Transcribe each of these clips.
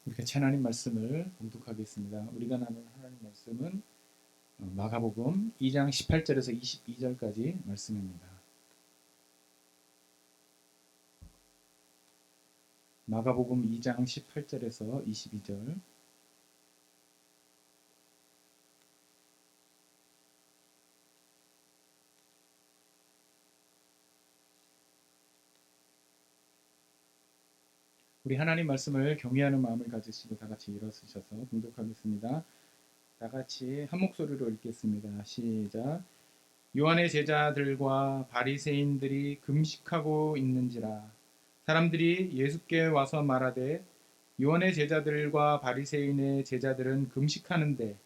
우리 같이 하나님 말씀을 봉독하겠습니다. 우리가 나눈 하나님 말씀은 마가복음 2장 18절에서 22절까지 말씀입니다. 마가복음 2장 18절에서 22절. 우리 하나님 말씀을 경외하는 마음을 가지시고 다 같이 일어서셔서 봉독하겠습니다. 다 같이 한 목소리로 읽겠습니다. 시작. 요한의 제자들과 바리새인들이 금식하고 있는지라 사람들이 예수께 와서 말하되 요한의 제자들과 바리새인의 제자들은 금식하는데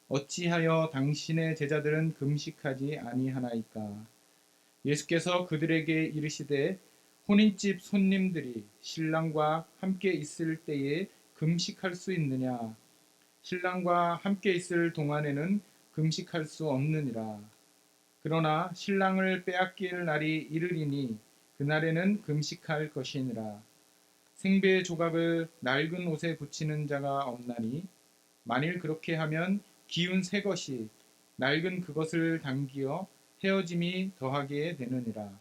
어찌하여 당신의 제자들은 금식하지 아니하나이까? 예수께서 그들에게 이르시되 혼인집 손님들이 신랑과 함께 있을 때에 금식할 수 있느냐? 신랑과 함께 있을 동안에는 금식할 수 없느니라. 그러나 신랑을 빼앗길 날이 이르리니 그날에는 금식할 것이니라. 생배 조각을 낡은 옷에 붙이는 자가 없나니 만일 그렇게 하면 기운 새 것이 낡은 그것을 당기어 헤어짐이 더하게 되느니라.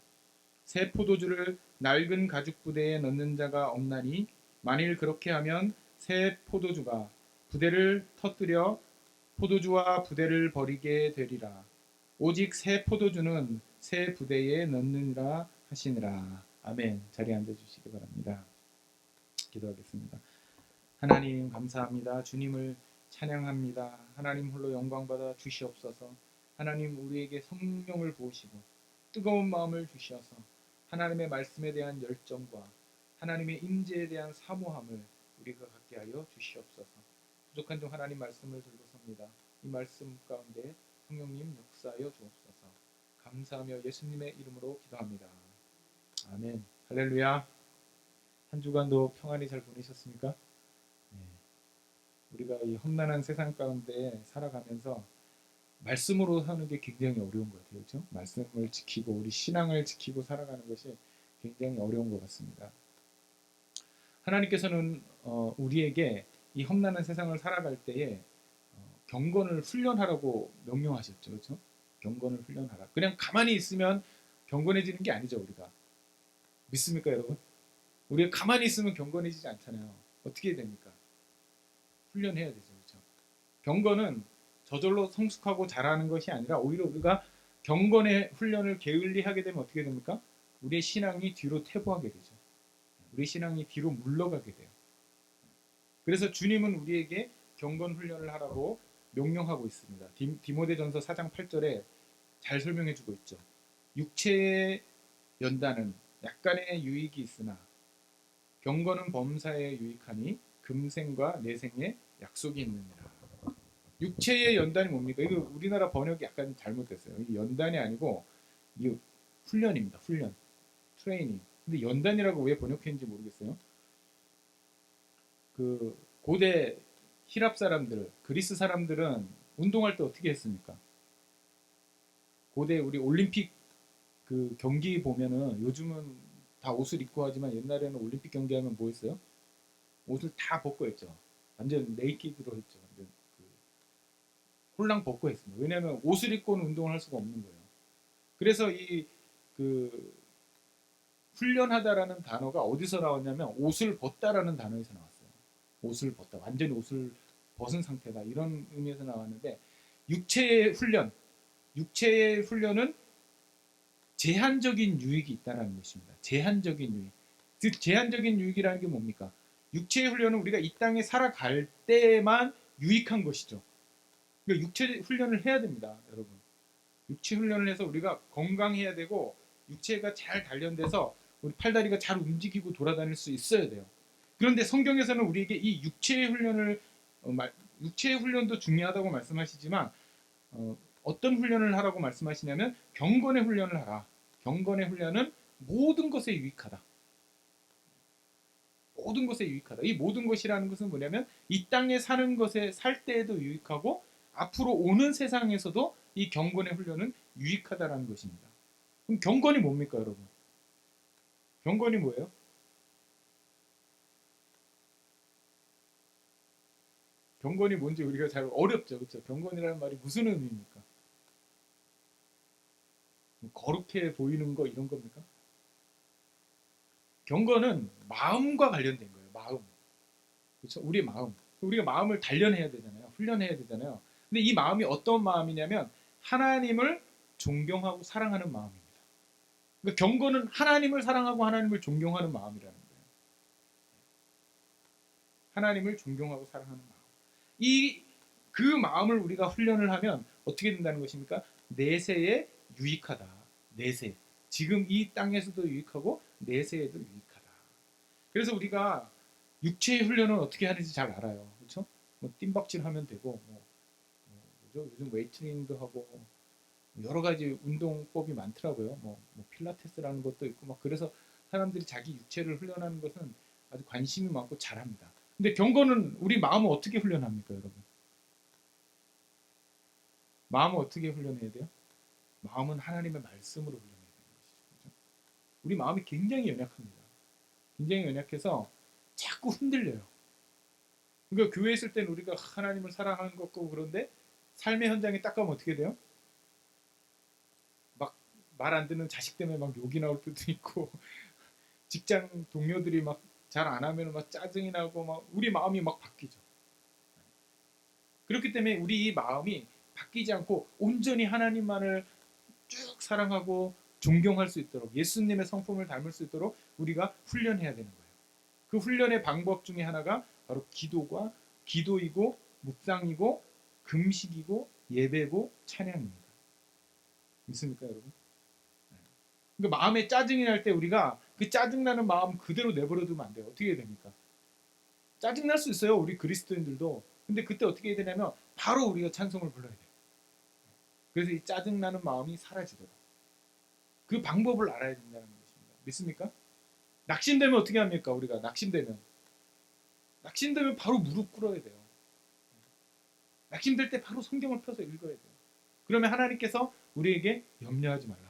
새 포도주를 낡은 가죽 부대에 넣는 자가 없나니 만일 그렇게 하면 새 포도주가 부대를 터뜨려 포도주와 부대를 버리게 되리라. 오직 새 포도주는 새 부대에 넣느니라 하시니라. 아멘. 자리에 앉아주시기 바랍니다. 기도하겠습니다. 하나님 감사합니다. 주님을 찬양합니다. 하나님 홀로 영광받아 주시옵소서. 하나님 우리에게 성령을 부으시고 뜨거운 마음을 주시어서 하나님의 말씀에 대한 열정과 하나님의 임재에 대한 사모함을 우리가 갖게 하여 주시옵소서. 부족한 중 하나님 말씀을 들고 섭니다. 이 말씀 가운데 성령님 역사하여 주옵소서. 감사하며 예수님의 이름으로 기도합니다. 아멘. 할렐루야. 한 주간도 평안히 잘 보내셨습니까? 네. 우리가 이 험난한 세상 가운데 살아가면서 말씀으로 사는 게 굉장히 어려운 것 같아요. 그렇죠? 말씀을 지키고 우리 신앙을 지키고 살아가는 것이 굉장히 어려운 것 같습니다. 하나님께서는 우리에게 이 험난한 세상을 살아갈 때에 경건을 훈련하라고 명령하셨죠. 그렇죠? 경건을 훈련하라. 그냥 가만히 있으면 경건해지는 게 아니죠. 우리가 믿습니까 여러분? 우리가 가만히 있으면 경건해지지 않잖아요. 어떻게 해야 됩니까? 훈련해야 되죠. 그렇죠? 경건은 저절로 성숙하고 잘하는 것이 아니라 오히려 우리가 경건의 훈련을 게을리하게 되면 어떻게 됩니까? 우리의 신앙이 뒤로 퇴보하게 되죠. 우리 신앙이 뒤로 물러가게 돼요. 그래서 주님은 우리에게 경건 훈련을 하라고 명령하고 있습니다. 디모데전서 4장 8절에 잘 설명해 주고 있죠. 육체의 연단은 약간의 유익이 있으나 경건은 범사에 유익하니 금생과 내생에 약속이 있느니라. 육체의 연단이 뭡니까? 이거 우리나라 번역이 약간 잘못됐어요. 이 연단이 아니고 이 훈련입니다. 훈련, 트레이닝. 근데 연단이라고 왜 번역했는지 모르겠어요. 그 고대 히랍 사람들, 그리스 사람들은 운동할 때 어떻게 했습니까? 고대 우리 올림픽 그 경기 보면은 요즘은 다 옷을 입고 하지만 옛날에는 올림픽 경기하면 뭐 했어요? 옷을 다 벗고 했죠. 완전 네이키드로 했죠. 완전 그 홀랑 벗고 했습니다. 왜냐하면 옷을 입고는 운동을 할 수가 없는 거예요. 그래서 이 그 훈련하다라는 단어가 어디서 나왔냐면 옷을 벗다라는 단어에서 나왔어요. 옷을 벗다, 완전히 옷을 벗은 상태다 이런 의미에서 나왔는데 육체의 훈련, 육체의 훈련은 제한적인 유익이 있다는 것입니다. 제한적인 유익. 즉 제한적인 유익이라는 게 뭡니까? 육체의 훈련은 우리가 이 땅에 살아갈 때만 유익한 것이죠. 그러니까 육체 훈련을 해야 됩니다, 여러분. 육체 훈련을 해서 우리가 건강해야 되고 육체가 잘 단련돼서 우리 팔다리가 잘 움직이고 돌아다닐 수 있어야 돼요. 그런데 성경에서는 우리에게 이 육체의 훈련을 육체의 훈련도 중요하다고 말씀하시지만 어떤 훈련을 하라고 말씀하시냐면 경건의 훈련을 하라. 경건의 훈련은 모든 것에 유익하다. 모든 것에 유익하다. 이 모든 것이라는 것은 뭐냐면 이 땅에 사는 것에 살 때에도 유익하고 앞으로 오는 세상에서도 이 경건의 훈련은 유익하다라는 것입니다. 그럼 경건이 뭡니까, 여러분? 경건이 뭐예요? 경건이 뭔지 우리가 잘 어렵죠, 그렇죠? 경건이라는 말이 무슨 의미입니까? 거룩해 보이는 거 이런 겁니까? 경건은 마음과 관련된 거예요. 마음, 그렇죠? 우리 마음, 우리가 마음을 단련해야 되잖아요. 훈련해야 되잖아요. 근데 이 마음이 어떤 마음이냐면 하나님을 존경하고 사랑하는 마음입니다. 그러니까 경건은 하나님을 사랑하고 하나님을 존경하는 마음이라는 거예요. 하나님을 존경하고 사랑하는 마음. 이 그 마음을 우리가 훈련을 하면 어떻게 된다는 것입니까? 내세에 유익하다. 내세. 지금 이 땅에서도 유익하고 내세에도 유익하다. 그래서 우리가 육체의 훈련은 어떻게 하는지 잘 알아요. 그렇죠? 뭐 뜀박질 하면 되고 뭐죠? 요즘 웨이트닝도 하고 여러 가지 운동법이 많더라고요. 뭐 필라테스라는 것도 있고 막 그래서 사람들이 자기 육체를 훈련하는 것은 아주 관심이 많고 잘합니다. 근데 경건은 우리 마음을 어떻게 훈련합니까, 여러분? 마음을 어떻게 훈련해야 돼요? 마음은 하나님의 말씀으로 훈련해야 되는 것이죠. 그렇죠? 우리 마음이 굉장히 연약합니다. 굉장히 연약해서 자꾸 흔들려요. 그러니까 교회에 있을 때는 우리가 하나님을 사랑하는 것 같고 그런데 삶의 현장에 딱 가면 어떻게 돼요? 막 말 안 듣는 자식 때문에 막 욕이 나올 때도 있고 직장 동료들이 막 잘 안 하면 막 짜증이 나고 막 우리 마음이 막 바뀌죠. 그렇기 때문에 우리 이 마음이 바뀌지 않고 온전히 하나님만을 쭉 사랑하고 존경할 수 있도록 예수님의 성품을 닮을 수 있도록 우리가 훈련해야 되는 거예요. 그 훈련의 방법 중에 하나가 바로 기도이고 묵상이고 금식이고 예배고 찬양입니다. 믿습니까, 여러분? 그러니까 마음에 짜증이 날 때 우리가 그 짜증나는 마음 그대로 내버려 두면 안 돼요. 어떻게 해야 됩니까? 짜증 날 수 있어요. 우리 그리스도인들도. 근데 그때 어떻게 해야 되냐면 바로 우리가 찬송을 불러야 돼요. 그래서 이 짜증나는 마음이 사라지도록 그 방법을 알아야 된다는 것입니다. 믿습니까? 낙심되면 어떻게 합니까? 우리가 낙심되면 바로 무릎 꿇어야 돼요. 낙심될 때 바로 성경을 펴서 읽어야 돼요. 그러면 하나님께서 우리에게 염려하지 말라.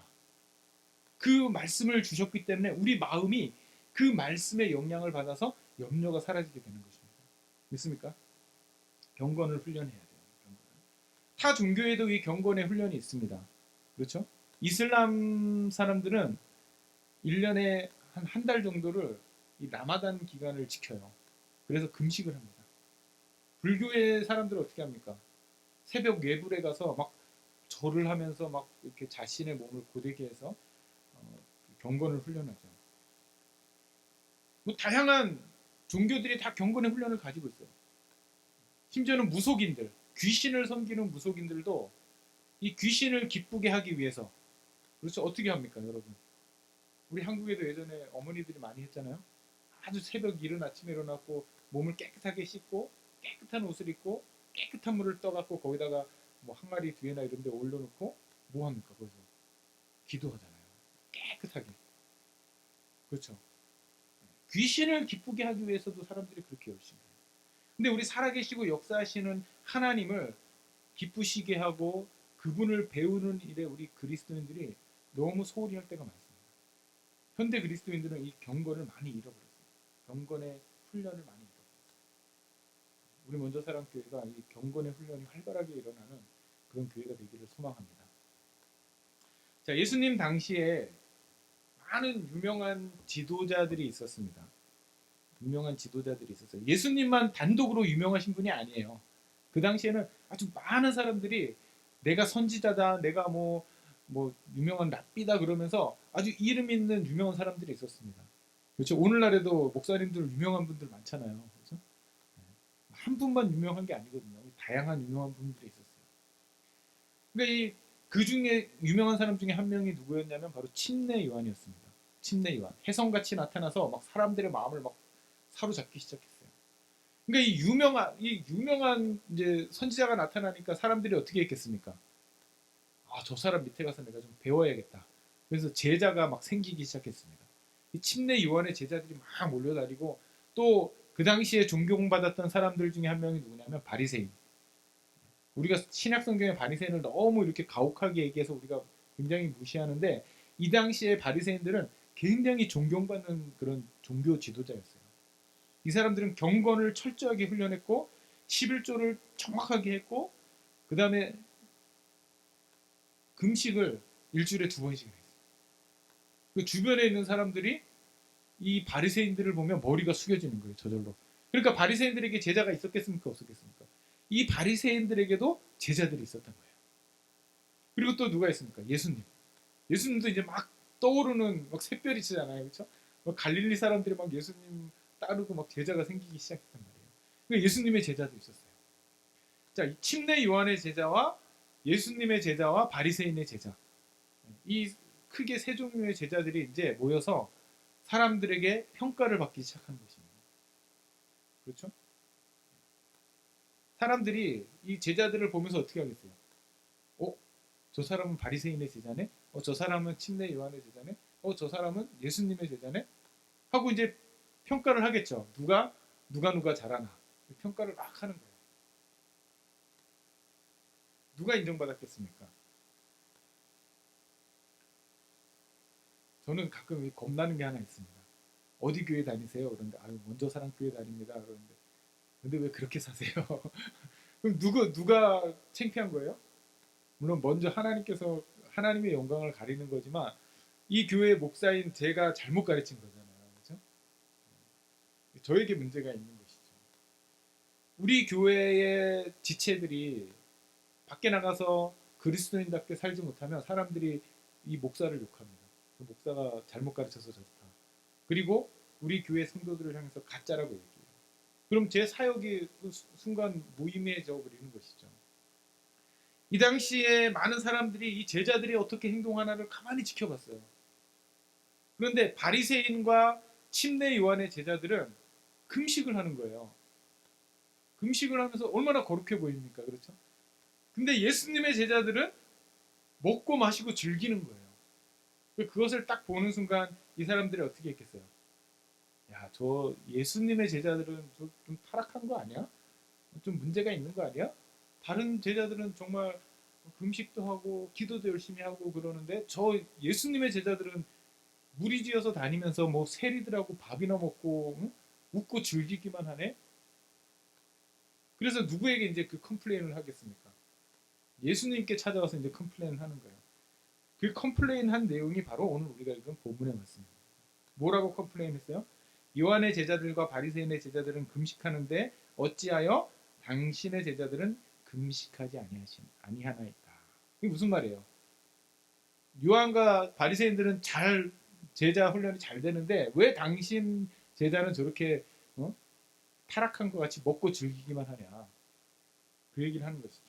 그 말씀을 주셨기 때문에 우리 마음이 그 말씀의 영향을 받아서 염려가 사라지게 되는 것입니다. 믿습니까? 경건을 훈련해야 돼요. 타 종교에도 이 경건의 훈련이 있습니다. 그렇죠? 이슬람 사람들은 1년에 한 달 정도를 이 라마단 기간을 지켜요. 그래서 금식을 합니다. 불교의 사람들은 어떻게 합니까? 새벽 예불에 가서 막 절을 하면서 막 이렇게 자신의 몸을 고되게 해서 경건을 훈련하죠. 뭐 다양한 종교들이 다 경건의 훈련을 가지고 있어요. 심지어는 무속인들, 귀신을 섬기는 무속인들도 이 귀신을 기쁘게 하기 위해서 그렇죠. 어떻게 합니까, 여러분? 우리 한국에도 예전에 어머니들이 많이 했잖아요. 아주 새벽 이른 아침에 일어났고 몸을 깨끗하게 씻고 깨끗한 옷을 입고 깨끗한 물을 떠갖고 거기다가 뭐 항아리 뒤에나 이런 데 올려놓고 뭐 합니까, 거기서? 기도하잖아요. 깨끗하게. 그렇죠. 귀신을 기쁘게 하기 위해서도 사람들이 그렇게 열심히 해요. 근데 우리 살아계시고 역사하시는 하나님을 기쁘시게 하고 그분을 배우는 일에 우리 그리스도인들이 너무 소홀히 할 때가 많습니다. 현대 그리스도인들은 이 경건을 많이 잃어버렸어요. 경건의 훈련을 많이 잃어버렸어요. 우리 먼저 사랑교회가 이 경건의 훈련이 활발하게 일어나는 그런 교회가 되기를 소망합니다. 자, 예수님 당시에 많은 유명한 지도자들이 있었습니다. 유명한 지도자들이 있었어요. 예수님만 단독으로 유명하신 분이 아니에요. 그 당시에는 아주 많은 사람들이 내가 선지자다, 내가 뭐 유명한 랍비다 그러면서 아주 이름 있는 유명한 사람들이 있었습니다. 그렇죠. 오늘날에도 목사님들 유명한 분들 많잖아요. 그렇죠? 한 분만 유명한 게 아니거든요. 다양한 유명한 분들이 있었어요. 그러니까 그 중에 유명한 사람 중에 한 명이 누구였냐면 바로 침례 요한이었습니다. 침례 요한. 혜성같이 나타나서 막 사람들의 마음을 막 사로잡기 시작했어요. 그러니까 이 유명한 이제 선지자가 나타나니까 사람들이 어떻게 했겠습니까? 아, 저 사람 밑에 가서 내가 좀 배워야겠다. 그래서 제자가 막 생기기 시작했습니다. 이 침례 요한의 제자들이 막 몰려다니고 또 그 당시에 존경받았던 사람들 중에 한 명이 누구냐면 바리새인. 우리가 신약 성경의 바리새인을 너무 이렇게 가혹하게 얘기해서 우리가 굉장히 무시하는데 이 당시에 바리새인들은 굉장히 존경받는 그런 종교 지도자였어요. 이 사람들은 경건을 철저하게 훈련했고 11조를 정확하게 했고 그 다음에 금식을 일주일에 2번씩 했어요. 그 주변에 있는 사람들이 이 바리새인들을 보면 머리가 숙여지는 거예요. 저절로. 그러니까 바리새인들에게 제자가 있었겠습니까? 없었겠습니까? 이 바리새인들에게도 제자들이 있었던 거예요. 그리고 또 누가 있습니까? 예수님. 예수님도 이제 막 떠오르는 막 샛별이시잖아요. 그렇죠? 갈릴리 사람들이 막 예수님 따르고 막 제자가 생기기 시작했단 말이에요. 그러니까 예수님의 제자도 있었어요. 자, 침례 요한의 제자와 예수님의 제자와 바리새인의 제자. 이 크게 세 종류의 제자들이 이제 모여서 사람들에게 평가를 받기 시작한 것입니다. 그렇죠? 사람들이 이 제자들을 보면서 어떻게 하겠어요? 저 사람은 바리새인의 제자네? 저 사람은 침례 요한의 제자네? 저 사람은 예수님의 제자네? 하고 이제 평가를 하겠죠. 누가 잘하나. 평가를 막 하는 거예요. 누가 인정받았겠습니까? 저는 가끔 겁나는 게 하나 있습니다. 어디 교회 다니세요? 그런데 먼저 사랑 교회 다닙니다. 그러는데 근데 왜 그렇게 사세요? 그럼 누가 창피한 거예요? 물론 먼저 하나님께서 하나님의 영광을 가리는 거지만 이 교회 목사인 제가 잘못 가르친 거잖아요. 그렇죠? 저에게 문제가 있는 것이죠. 우리 교회의 지체들이 밖에 나가서 그리스도인답게 살지 못하면 사람들이 이 목사를 욕합니다. 그 목사가 잘못 가르쳐서 좋다. 그리고 우리 교회 성도들을 향해서 가짜라고 얘기해요. 그럼 제 사역이 그 순간 무의미해져 버리는 것이죠. 이 당시에 많은 사람들이 이 제자들이 어떻게 행동하나를 가만히 지켜봤어요. 그런데 바리새인과 침례 요한의 제자들은 금식을 하는 거예요. 금식을 하면서 얼마나 거룩해 보입니까? 그렇죠? 근데 예수님의 제자들은 먹고 마시고 즐기는 거예요. 그것을 딱 보는 순간 이 사람들이 어떻게 했겠어요? 야, 저 예수님의 제자들은 좀 타락한 거 아니야? 좀 문제가 있는 거 아니야? 다른 제자들은 정말 금식도 하고 기도도 열심히 하고 그러는데 저 예수님의 제자들은 무리지어서 다니면서 뭐 세리들하고 밥이나 먹고 응? 웃고 즐기기만 하네. 그래서 누구에게 이제 그 컴플레인을 하겠습니까? 예수님께 찾아와서 이제 컴플레인을 하는 거예요. 그 컴플레인 한 내용이 바로 오늘 우리가 읽은 본문의 말씀입니다. 뭐라고 컴플레인했어요? 요한의 제자들과 바리새인의 제자들은 금식하는데 어찌하여 당신의 제자들은 금식하지 아니하나이까. 이게 무슨 말이에요? 요한과 바리새인들은 잘 제자 훈련이 잘 되는데 왜 당신 제자는 저렇게 타락한 것 같이 먹고 즐기기만 하냐? 그 얘기를 하는 것이죠.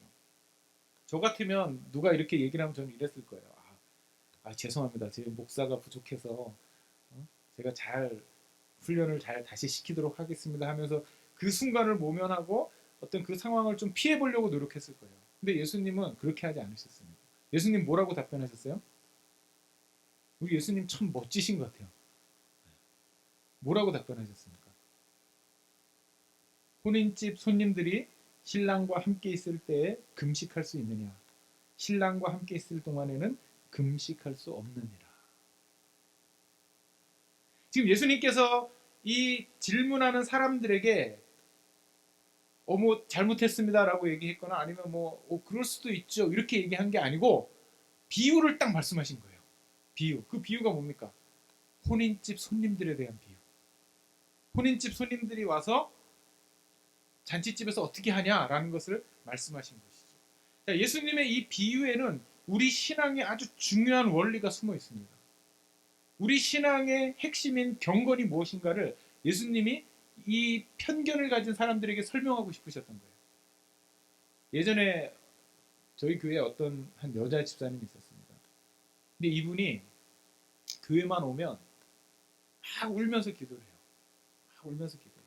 저 같으면 누가 이렇게 얘기를 하면 저는 이랬을 거예요. 죄송합니다. 제 목사가 부족해서 제가 잘 훈련을 잘 다시 시키도록 하겠습니다 하면서 그 순간을 모면하고 어떤 그 상황을 좀 피해 보려고 노력했을 거예요. 근데 예수님은 그렇게 하지 않으셨습니다. 예수님 뭐라고 답변하셨어요? 우리 예수님 참 멋지신 것 같아요. 뭐라고 답변하셨습니까? 혼인집 손님들이 신랑과 함께 있을 때에 금식할 수 있느냐? 신랑과 함께 있을 동안에는 금식할 수 없느니라. 지금 예수님께서 이 질문하는 사람들에게 뭐 잘못했습니다라고 얘기했거나 아니면 그럴 수도 있죠 이렇게 얘기한 게 아니고 비유를 딱 말씀하신 거예요. 비유. 그 비유가 뭡니까? 혼인집 손님들에 대한 비유. 혼인집 손님들이 와서 잔치집에서 어떻게 하냐라는 것을 말씀하신 것이죠. 자, 예수님의 이 비유에는 우리 신앙에 아주 중요한 원리가 숨어 있습니다. 우리 신앙의 핵심인 경건이 무엇인가를 예수님이 이 편견을 가진 사람들에게 설명하고 싶으셨던 거예요. 예전에 저희 교회에 어떤 한 여자 집사님이 있었습니다. 근데 이분이 교회만 오면 막 울면서 기도를 해요. 막 울면서 기도해요.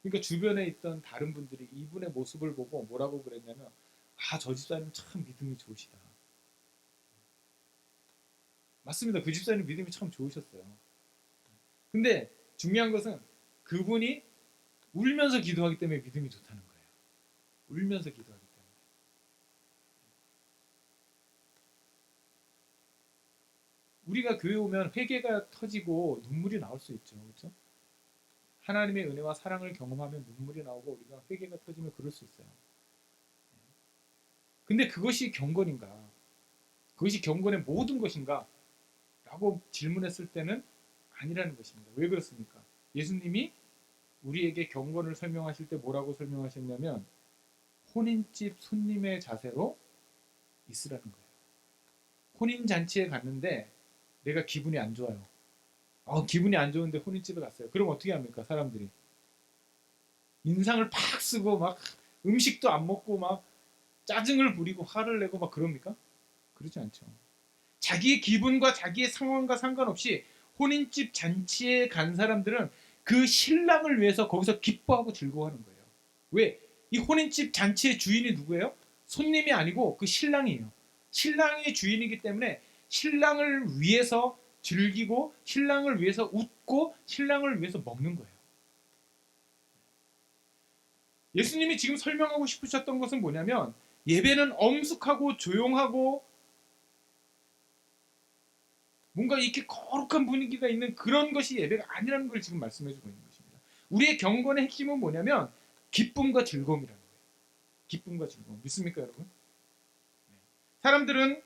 그러니까 주변에 있던 다른 분들이 이분의 모습을 보고 뭐라고 그랬냐면 저 집사님 참 믿음이 좋으시다. 맞습니다. 그 집사님 믿음이 참 좋으셨어요. 근데 중요한 것은 그분이 울면서 기도하기 때문에 믿음이 좋다는 거예요. 울면서 기도하기 때문에. 우리가 교회 오면 회개가 터지고 눈물이 나올 수 있죠. 그렇죠? 하나님의 은혜와 사랑을 경험하면 눈물이 나오고 우리가 회개가 터지면 그럴 수 있어요. 근데 그것이 경건인가? 그것이 경건의 모든 것인가? 라고 질문했을 때는 아니라는 것입니다. 왜 그렇습니까? 예수님이 우리에게 경건을 설명하실 때 뭐라고 설명하셨냐면 혼인집 손님의 자세로 있으라는 거예요. 혼인잔치에 갔는데 내가 기분이 안 좋아요. 기분이 안 좋은데 혼인집에 갔어요. 그럼 어떻게 합니까? 사람들이 인상을 팍 쓰고 막 음식도 안 먹고 막 짜증을 부리고 화를 내고 막 그럽니까? 그러지 않죠. 자기의 기분과 자기의 상황과 상관없이 혼인집 잔치에 간 사람들은 그 신랑을 위해서 거기서 기뻐하고 즐거워하는 거예요. 왜? 이 혼인집 잔치의 주인이 누구예요? 손님이 아니고 그 신랑이에요. 신랑이 주인이기 때문에 신랑을 위해서 즐기고 신랑을 위해서 웃고 신랑을 위해서 먹는 거예요. 예수님이 지금 설명하고 싶으셨던 것은 뭐냐면 예배는 엄숙하고 조용하고 뭔가 이렇게 거룩한 분위기가 있는 그런 것이 예배가 아니라는 걸 지금 말씀해주고 있는 것입니다. 우리의 경건의 핵심은 뭐냐면 기쁨과 즐거움이라는 거예요. 기쁨과 즐거움. 믿습니까 여러분? 사람들은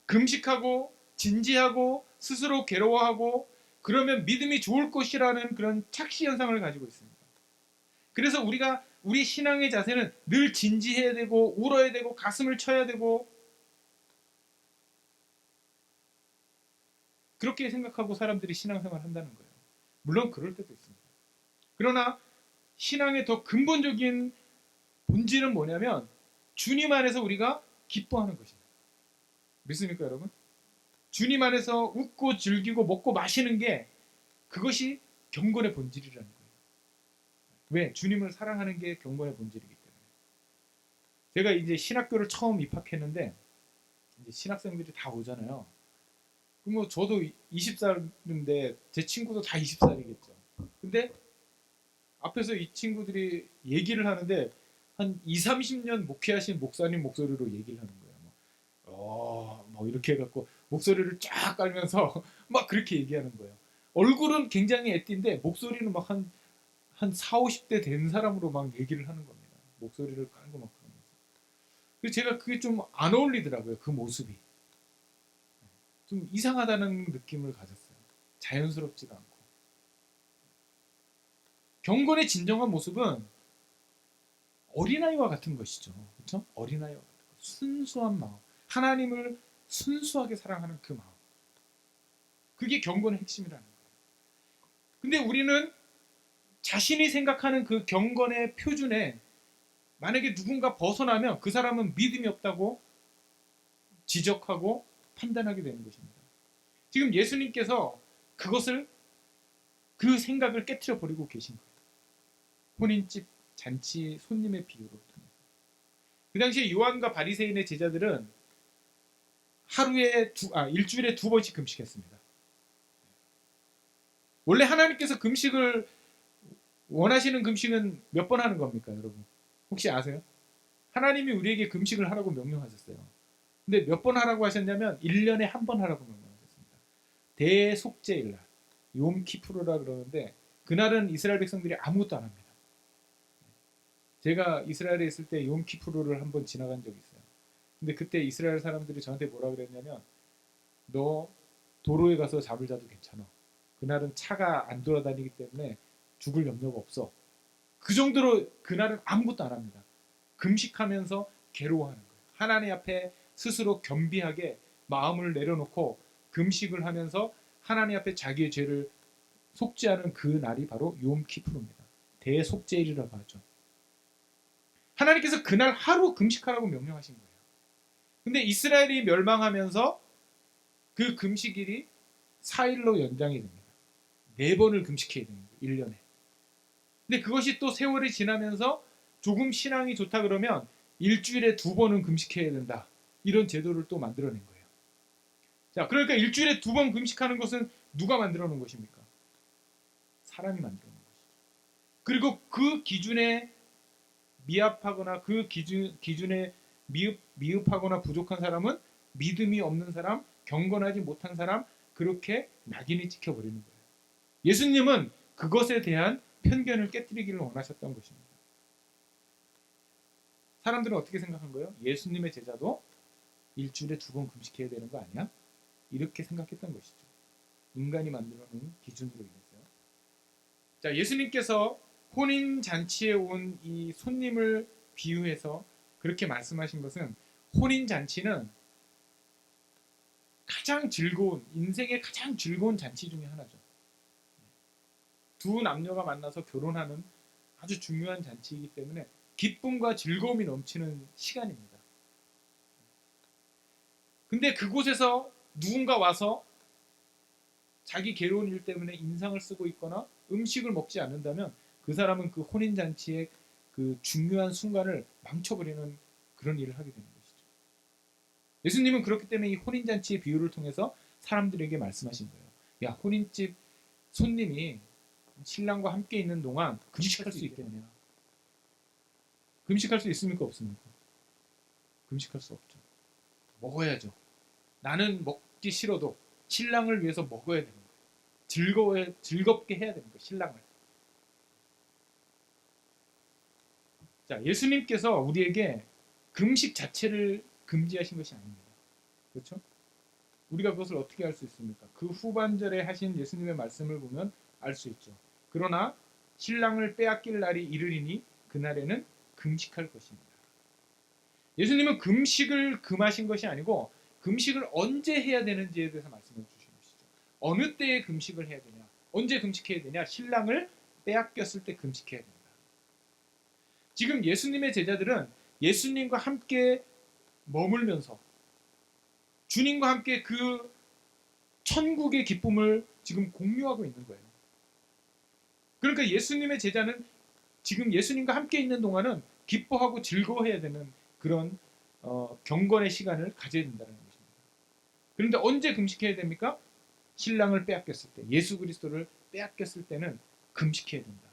금식하고 진지하고 스스로 괴로워하고 그러면 믿음이 좋을 것이라는 그런 착시 현상을 가지고 있습니다. 그래서 우리가 우리 신앙의 자세는 늘 진지해야 되고 울어야 되고 가슴을 쳐야 되고 그렇게 생각하고 사람들이 신앙생활을 한다는 거예요. 물론 그럴 때도 있습니다. 그러나 신앙의 더 근본적인 본질은 뭐냐면 주님 안에서 우리가 기뻐하는 것입니다. 믿습니까 여러분? 주님 안에서 웃고 즐기고 먹고 마시는 게 그것이 경건의 본질이라는 거예요. 왜? 주님을 사랑하는 게 경건의 본질이기 때문에. 제가 이제 신학교를 처음 입학했는데 이제 신학생들이 다 오잖아요. 그럼 저도 20살인데 제 친구도 다 20살이겠죠. 근데 앞에서 이 친구들이 얘기를 하는데 한 2, 30년 목회하신 목사님 목소리로 얘기를 하는 거예요. 뭐 이렇게 해갖고 목소리를 쫙 깔면서 막 그렇게 얘기하는 거예요. 얼굴은 굉장히 애띠인데 목소리는 막 한 4, 50대 된 사람으로 막 얘기를 하는 겁니다. 목소리를 깔고 막 그러면서. 그래서 제가 그게 좀 안 어울리더라고요. 그 모습이. 좀 이상하다는 느낌을 가졌어요. 자연스럽지가 않고. 경건의 진정한 모습은 어린아이와 같은 것이죠. 그렇죠? 어린아이와 같은 것. 순수한 마음. 하나님을 순수하게 사랑하는 그 마음. 그게 경건의 핵심이라는 거예요. 근데 우리는 자신이 생각하는 그 경건의 표준에 만약에 누군가 벗어나면 그 사람은 믿음이 없다고 지적하고 판단하게 되는 것입니다. 지금 예수님께서 그것을 그 생각을 깨트려 버리고 계신 거예요. 혼인집 잔치 손님의 비유로 통해서. 그 당시에 요한과 바리새인의 제자들은 일주일에 2번씩 금식했습니다. 원래 하나님께서 금식을 원하시는 금식은 몇 번 하는 겁니까, 여러분? 혹시 아세요? 하나님이 우리에게 금식을 하라고 명령하셨어요. 근데 몇 번 하라고 하셨냐면 1년에 한 번 하라고 명령하셨습니다. 대속죄일날, 욤키푸르라 그러는데 그날은 이스라엘 백성들이 아무것도 안 합니다. 제가 이스라엘에 있을 때 욤키푸르를 한번 지나간 적이 있어요. 근데 그때 이스라엘 사람들이 저한테 뭐라 그랬냐면 너 도로에 가서 잠을 자도 괜찮아. 그날은 차가 안 돌아다니기 때문에 죽을 염려가 없어. 그 정도로 그날은 아무것도 안 합니다. 금식하면서 괴로워하는 거예요. 하나님 앞에 스스로 겸비하게 마음을 내려놓고 금식을 하면서 하나님 앞에 자기의 죄를 속죄하는 그 날이 바로 욤키푸르입니다. 대속죄일이라고 하죠. 하나님께서 그날 하루 금식하라고 명령하신 거예요. 근데 이스라엘이 멸망하면서 그 금식일이 4일로 연장이 됩니다. 4번을 금식해야 됩니다. 1년에. 근데 그것이 또 세월이 지나면서 조금 신앙이 좋다 그러면 일주일에 2번은 금식해야 된다. 이런 제도를 또 만들어낸 거예요. 자, 그러니까 일주일에 2번 금식하는 것은 누가 만들어 놓은 것입니까? 사람이 만들어 놓은 것이죠. 그리고 그 기준에 미합하거나 그 기준에 미흡하거나 부족한 사람은 믿음이 없는 사람, 경건하지 못한 사람, 그렇게 낙인이 찍혀버리는 거예요. 예수님은 그것에 대한 편견을 깨뜨리기를 원하셨던 것입니다. 사람들은 어떻게 생각한 거예요? 예수님의 제자도 일주일에 2번 금식해야 되는 거 아니야? 이렇게 생각했던 것이죠. 인간이 만들어 놓은 기준으로 인해서요. 자, 예수님께서 혼인 잔치에 온 이 손님을 비유해서 그렇게 말씀하신 것은, 혼인 잔치는 가장 즐거운, 인생의 가장 즐거운 잔치 중에 하나죠. 두 남녀가 만나서 결혼하는 아주 중요한 잔치이기 때문에 기쁨과 즐거움이 넘치는 시간입니다. 근데 그곳에서 누군가 와서 자기 괴로운 일 때문에 인상을 쓰고 있거나 음식을 먹지 않는다면 그 사람은 그 혼인잔치의 그 중요한 순간을 망쳐버리는 그런 일을 하게 되는 것이죠. 예수님은 그렇기 때문에 이 혼인잔치의 비유를 통해서 사람들에게 말씀하신 거예요. 야, 혼인집 손님이 신랑과 함께 있는 동안 금식할 수 있겠냐? 금식할 수 있습니까? 없습니까? 금식할 수 없죠. 먹어야죠. 나는 먹기 싫어도 신랑을 위해서 먹어야 되는 거예요. 즐겁게 해야 되는 거예요. 신랑을. 자, 예수님께서 우리에게 금식 자체를 금지하신 것이 아닙니다. 그렇죠? 우리가 그것을 어떻게 알 수 있습니까? 그 후반절에 하신 예수님의 말씀을 보면 알 수 있죠. 그러나 신랑을 빼앗길 날이 이르리니 그날에는 금식할 것입니다. 예수님은 금식을 금하신 것이 아니고 금식을 언제 해야 되는지에 대해서 말씀해 주신 것이죠. 어느 때에 금식을 해야 되냐? 언제 금식해야 되냐? 신랑을 빼앗겼을 때 금식해야 된다. 지금 예수님의 제자들은 예수님과 함께 머물면서 주님과 함께 그 천국의 기쁨을 지금 공유하고 있는 거예요. 그러니까 예수님의 제자는 지금 예수님과 함께 있는 동안은 기뻐하고 즐거워해야 되는 그런 경건의 시간을 가져야 된다는 것입니다. 그런데 언제 금식해야 됩니까? 신랑을 빼앗겼을 때, 예수 그리스도를 빼앗겼을 때는 금식해야 된다.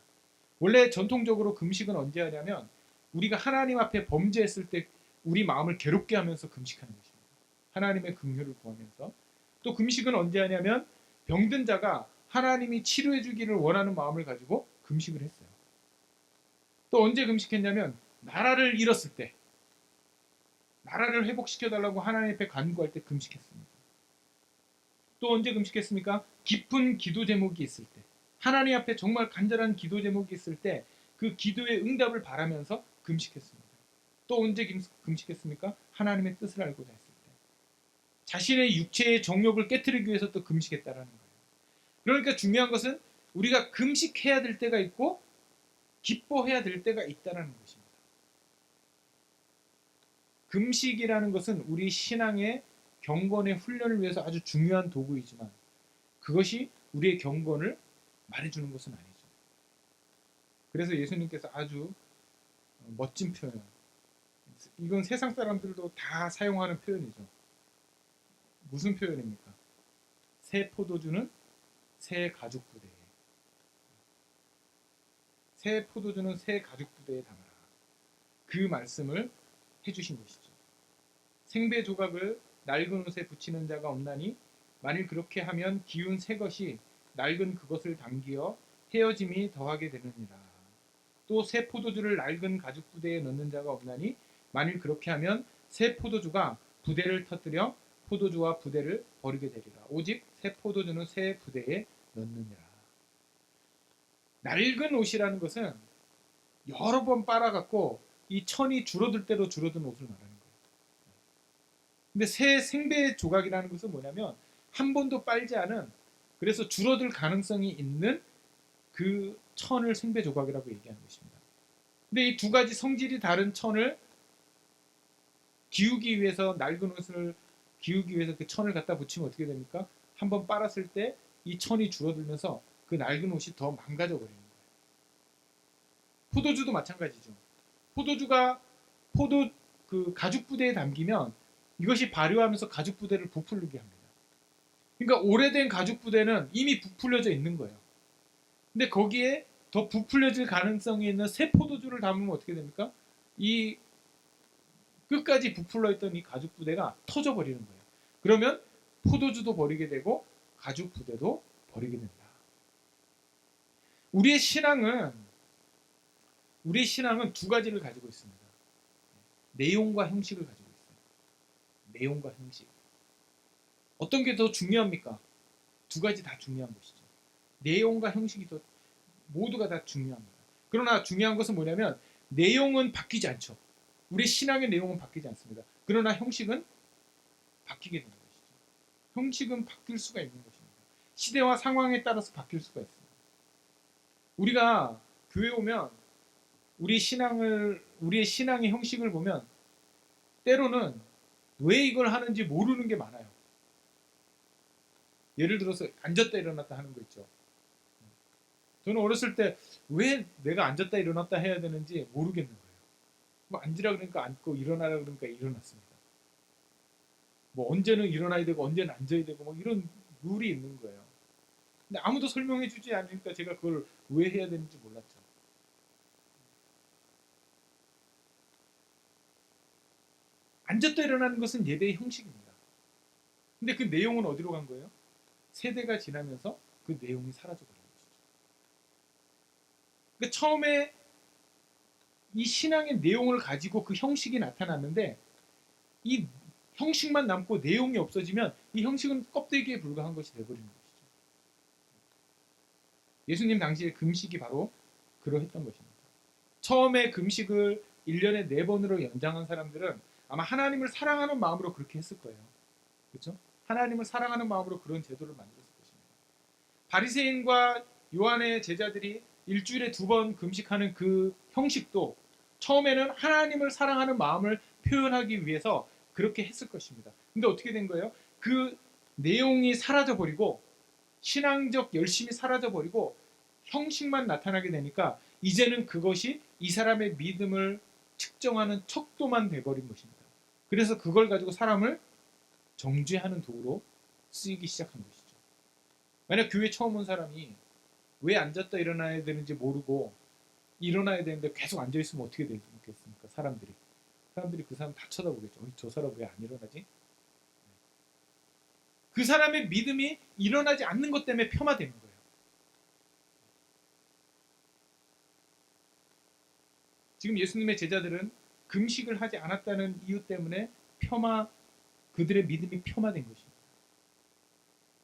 원래 전통적으로 금식은 언제 하냐면 우리가 하나님 앞에 범죄했을 때 우리 마음을 괴롭게 하면서 금식하는 것입니다. 하나님의 긍휼을 구하면서. 또 금식은 언제 하냐면 병든 자가 하나님이 치료해 주기를 원하는 마음을 가지고 금식을 했어요. 또 언제 금식했냐면 나라를 잃었을 때, 나라를 회복시켜달라고 하나님 앞에 간구할 때 금식했습니다. 또 언제 금식했습니까? 깊은 기도 제목이 있을 때, 하나님 앞에 정말 간절한 기도 제목이 있을 때 그 기도의 응답을 바라면서 금식했습니다. 또 언제 금식했습니까? 하나님의 뜻을 알고자 했을 때, 자신의 육체의 정욕을 깨트리기 위해서 또 금식했다라는 거예요. 그러니까 중요한 것은 우리가 금식해야 될 때가 있고 기뻐해야 될 때가 있다는 것입니다. 금식이라는 것은 우리 신앙의 경건의 훈련을 위해서 아주 중요한 도구이지만 그것이 우리의 경건을 말해주는 것은 아니죠. 그래서 예수님께서 아주 멋진 표현, 이건 세상 사람들도 다 사용하는 표현이죠. 무슨 표현입니까? 새 포도주는 새 가죽 부대에, 새 포도주는 새 가죽 부대에 담아라. 그 말씀을 해주신 것이죠. 생배 조각을 낡은 옷에 붙이는 자가 없나니 만일 그렇게 하면 기운 새 것이 낡은 그것을 당기어 헤어짐이 더하게 되느니라. 또 새 포도주를 낡은 가죽 부대에 넣는 자가 없나니 만일 그렇게 하면 새 포도주가 부대를 터뜨려 포도주와 부대를 버리게 되리라. 오직 새 포도주는 새 부대에 넣느니라. 낡은 옷이라는 것은 여러 번 빨아갖고 이 천이 줄어들 대로 줄어든 옷을 말하는 거예요. 근데 새 생배 조각이라는 것은 뭐냐면 한 번도 빨지 않은, 그래서 줄어들 가능성이 있는 그 천을 생배 조각이라고 얘기하는 것입니다. 근데 이 두 가지 성질이 다른 천을 기우기 위해서, 낡은 옷을 기우기 위해서 그 천을 갖다 붙이면 어떻게 됩니까? 한번 빨았을 때 이 천이 줄어들면서 그 낡은 옷이 더 망가져 버리는 거예요. 포도주도 마찬가지죠. 포도주가 그 가죽 부대에 담기면 이것이 발효하면서 가죽 부대를 부풀리게 합니다. 그러니까 오래된 가죽 부대는 이미 부풀려져 있는 거예요. 근데 거기에 더 부풀려질 가능성이 있는 새 포도주를 담으면 어떻게 됩니까? 이 끝까지 부풀러 있던 이 가죽 부대가 터져 버리는 거예요. 그러면 포도주도 버리게 되고 가죽 부대도 버리게 된다. 우리의 신앙은 두 가지를 가지고 있습니다. 내용과 형식을 가지고 있어요. 내용과 형식. 어떤 게 더 중요합니까? 두 가지 다 중요한 것이죠. 내용과 형식이 모두가 다 중요합니다. 그러나 중요한 것은 뭐냐면 내용은 바뀌지 않죠. 우리 신앙의 내용은 바뀌지 않습니다. 그러나 형식은 바뀌게 되는 것이죠. 형식은 바뀔 수가 있는 것입니다. 시대와 상황에 따라서 바뀔 수가 있습니다. 우리가 교회 오면 우리의 신앙의 형식을 보면 때로는 왜 이걸 하는지 모르는 게 많아요. 예를 들어서 앉았다 일어났다 하는 거 있죠. 저는 어렸을 때 왜 내가 앉았다 일어났다 해야 되는지 모르겠는 거예요. 뭐 앉으라 그러니까 앉고 일어나라 그러니까 일어났습니다. 뭐 언제는 일어나야 되고 언제는 앉아야 되고 뭐 이런 룰이 있는 거예요. 근데 아무도 설명해 주지 않으니까 제가 그걸 왜 해야 되는지 몰랐죠. 앉았다 일어나는 것은 예배의 형식입니다. 근데 그 내용은 어디로 간 거예요? 세대가 지나면서 그 내용이 사라져 버린 것이죠. 그러니까 처음에 이 신앙의 내용을 가지고 그 형식이 나타났는데 이 형식만 남고 내용이 없어지면 이 형식은 껍데기에 불과한 것이 되어버리는 것이죠. 예수님 당시에 금식이 바로 그러했던 것입니다. 처음에 금식을 1년에 4번으로 연장한 사람들은 아마 하나님을 사랑하는 마음으로 그렇게 했을 거예요. 그렇죠? 하나님을 사랑하는 마음으로 그런 제도를 만들었을 것입니다. 바리새인과 요한의 제자들이 일주일에 2번 금식하는 그 형식도 처음에는 하나님을 사랑하는 마음을 표현하기 위해서 그렇게 했을 것입니다. 근데 어떻게 된 거예요? 그 내용이 사라져버리고 신앙적 열심이 사라져버리고 형식만 나타나게 되니까 이제는 그것이 이 사람의 믿음을 측정하는 척도만 돼버린 것입니다. 그래서 그걸 가지고 사람을 정죄하는 도구로 쓰이기 시작한 것이죠. 만약 교회 처음 온 사람이 왜 앉았다 일어나야 되는지 모르고 일어나야 되는데 계속 앉아있으면 어떻게 되겠습니까? 사람들이 그 사람 다 쳐다보겠죠. 저 사람 왜 안 일어나지? 그 사람의 믿음이 일어나지 않는 것 때문에 폄하되는 거예요. 지금 예수님의 제자들은 금식을 하지 않았다는 이유 때문에 그들의 믿음이 폄하된 것입니다.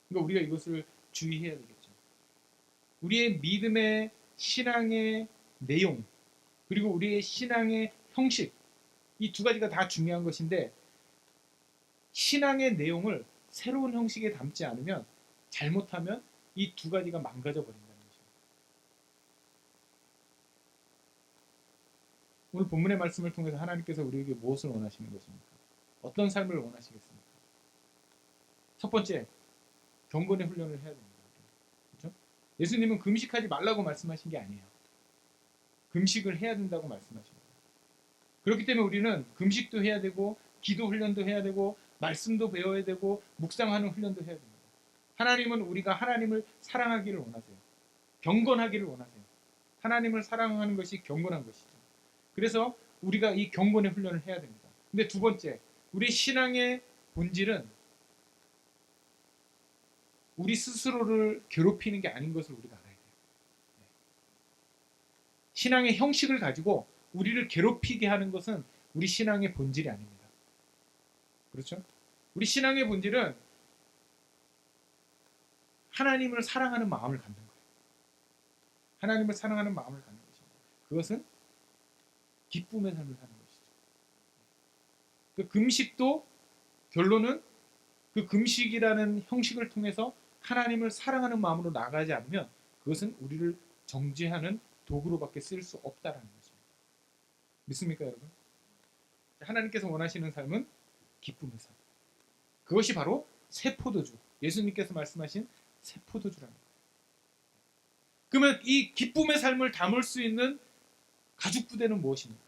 그러니까 우리가 이것을 주의해야 되겠죠. 우리의 믿음의 신앙의 내용 그리고 우리의 신앙의 형식 이 두 가지가 다 중요한 것인데 신앙의 내용을 새로운 형식에 담지 않으면 잘못하면 이 두 가지가 망가져 버린다는 것입니다. 오늘 본문의 말씀을 통해서 하나님께서 우리에게 무엇을 원하시는 것입니까? 어떤 삶을 원하시겠습니까? 첫 번째, 경건의 훈련을 해야 됩니다. 그렇죠? 예수님은 금식하지 말라고 말씀하신 게 아니에요. 금식을 해야 된다고 말씀하십니다. 그렇기 때문에 우리는 금식도 해야 되고 기도 훈련도 해야 되고 말씀도 배워야 되고 묵상하는 훈련도 해야 됩니다. 하나님은 우리가 하나님을 사랑하기를 원하세요. 경건하기를 원하세요. 하나님을 사랑하는 것이 경건한 것이죠. 그래서 우리가 이 경건의 훈련을 해야 됩니다. 근데 두 번째, 우리 신앙의 본질은 우리 스스로를 괴롭히는 게 아닌 것을 우리가 알아야 돼요. 신앙의 형식을 가지고 우리를 괴롭히게 하는 것은 우리 신앙의 본질이 아닙니다. 그렇죠? 우리 신앙의 본질은 하나님을 사랑하는 마음을 갖는 거예요. 하나님을 사랑하는 마음을 갖는 것입니다. 그것은 기쁨의 삶을 사는 것이죠. 그 금식도 결론은 그 금식이라는 형식을 통해서 하나님을 사랑하는 마음으로 나가지 않으면 그것은 우리를 정죄하는 도구로밖에 쓸 수 없다라는 것입니다. 믿습니까, 여러분? 하나님께서 원하시는 삶은 기쁨의 삶. 그것이 바로 새 포도주. 예수님께서 말씀하신 새 포도주라는 거예요. 그러면 이 기쁨의 삶을 담을 수 있는 가죽 부대는 무엇입니까?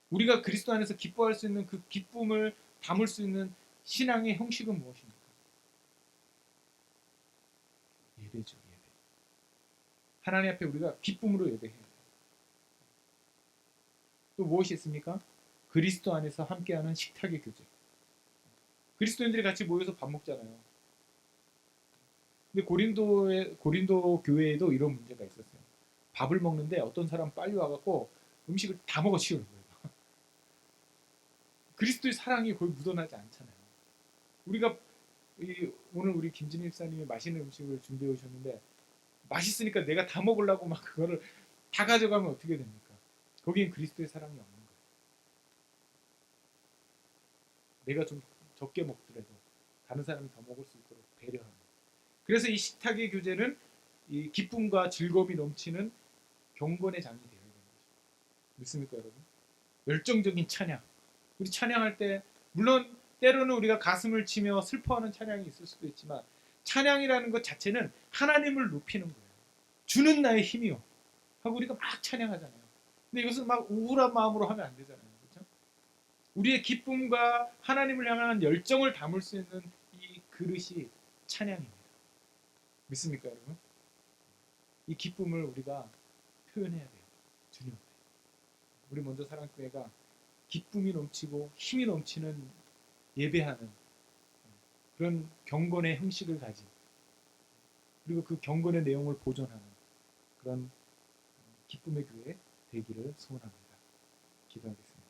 우리가 그리스도 안에서 기뻐할 수 있는 그 기쁨을 담을 수 있는 신앙의 형식은 무엇입니까? 예배죠, 예배. 하나님 앞에 우리가 기쁨으로 예배해야 돼요. 또 무엇이 있습니까? 그리스도 안에서 함께하는 식탁의 교제. 그리스도인들이 같이 모여서 밥 먹잖아요. 근데 고린도 교회에도 이런 문제가 있었어요. 밥을 먹는데 어떤 사람 빨리 와갖고 음식을 다 먹어 치우는 거예요. 그리스도의 사랑이 거의 묻어나지 않잖아요. 우리가 오늘 우리 김진희 목사님이 맛있는 음식을 준비해 오셨는데 맛있으니까 내가 다 먹으려고 막 그거를 다 가져가면 어떻게 됩니까? 거기엔 그리스도의 사랑이 없는 거예요. 내가 좀 적게 먹더라도 다른 사람이 더 먹을 수 있도록 배려하는. 그래서 이 식탁의 교제는 이 기쁨과 즐거움이 넘치는 경건의 장이 되어야 되는 거죠. 믿습니까, 여러분? 열정적인 찬양. 우리 찬양할 때 물론 때로는 우리가 가슴을 치며 슬퍼하는 찬양이 있을 수도 있지만 찬양이라는 것 자체는 하나님을 높이는 거예요. 주는 나의 힘이요. 하고 우리가 막 찬양하잖아요. 근데 이것은 막 우울한 마음으로 하면 안 되잖아요. 그렇죠? 우리의 기쁨과 하나님을 향한 열정을 담을 수 있는 이 그릇이 찬양입니다. 믿습니까, 여러분? 이 기쁨을 우리가 표현해야 돼요. 주님 앞에. 우리 먼저 사랑교회가 기쁨이 넘치고 힘이 넘치는 예배하는 그런 경건의 형식을 가진 그리고 그 경건의 내용을 보존하는 그런 기쁨의 교회 되기를 소원합니다. 기도하겠습니다.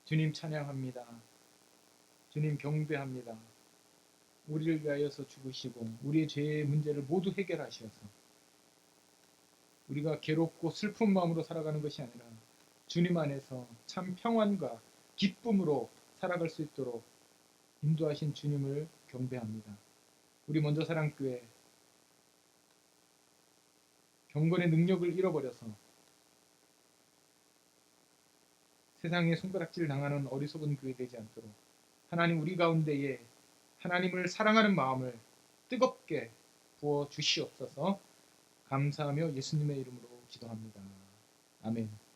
주님 찬양합니다. 주님 경배합니다. 우리를 위하여서 죽으시고 우리의 죄의 문제를 모두 해결하셔서 우리가 괴롭고 슬픈 마음으로 살아가는 것이 아니라 주님 안에서 참 평안과 기쁨으로 살아갈 수 있도록 인도하신 주님을 경배합니다. 우리 먼저 사랑교회 경건의 능력을 잃어버려서 세상에 손가락질 당하는 어리석은 교회 되지 않도록 하나님 우리 가운데에 하나님을 사랑하는 마음을 뜨겁게 부어 주시옵소서. 감사하며 예수님의 이름으로 기도합니다. 아멘.